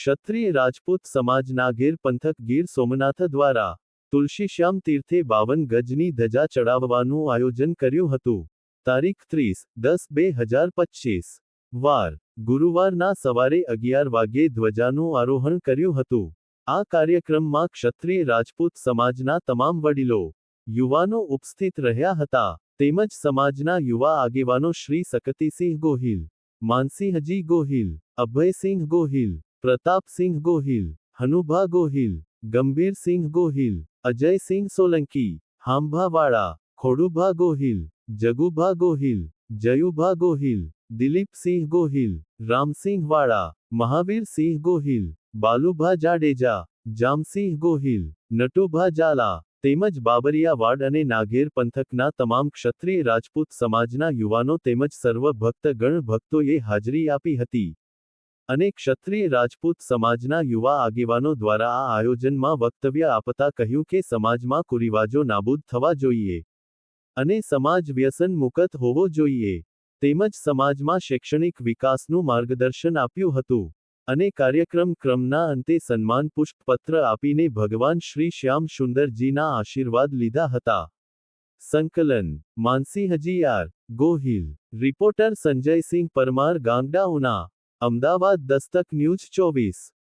ક્ષત્રિય રાજપૂત સમાજ નાગેર પંથક ગીર સોમનાથ દ્વારા તુલસીશ્યામ તીર્થે 52 ગજની ધજા ચડાવવાનું આયોજન કર્યું હતું. તારીખ 30/10/2025. વાર ગુરુવારના સવારે 11 વાગ્યે ધ્વજાનું આરોહણ કર્યું હતું. આ કાર્યક્રમમાં ક્ષત્રિય રાજપૂત સમાજના તમામ વડીલો, યુવાનો ઉપસ્થિત રહ્યા હતા, તેમજ સમાજના યુવા આગેવાનો શ્રી શકતિસિંહ ગોહિલ, માનસિંહજી ગોહિલ, અભયસિંહ ગોહિલ, પ્રતાપસિંહ ગોહિલ, હનુભા ગોહિલ, ગંભીરસિંહ ગોહિલ, અજયસિંહ સોલંકી, હાંભાવાળા, ખોડુભા ગોહિલ, જગુભા ગોહિલ, જયુભા ગોહિલ, દિલીપસિંહ ગોહિલ, રામસિંહ વાળા, મહાવીરસિંહ ગોહિલ, બાલુભા જાડેજા, જામસિંહ ગોહિલ, નટુભા ઝાલા, તેમજ બાબરિયા વાડ અને નાગેર પંથકના તમામ ક્ષત્રિય રાજપૂત સમાજના યુવાનો તેમજ સર્વ ભક્તગણ ભક્તોએ હાજરી આપી હતી. અને ક્ષત્રિય રાજપૂત સમાજના યુવા આગેવાનો દ્વારા આ આયોજનમાં વક્તવ્ય આપતા કહ્યું કે સમાજમાં કુરિવાજો નાબૂદ થવા જોઈએ અને સમાજ વ્યસન મુક્ત હોવો જોઈએ. તેમજ સમાજમાં શૈક્ષણિક વિકાસનું માર્ગદર્શન આપ્યું હતું. અને કાર્યક્રમના અંતે સન્માન પુષ્પપત્ર આપીને ભગવાન શ્રી શ્યામ સુંદરજીના આશીર્વાદ લીધા હતા. સંકલન Mansinhji R. Gohil. Reporter Sanjaysinh Parmar, Gangda, Una. Ahmedabad. Dastak news 24.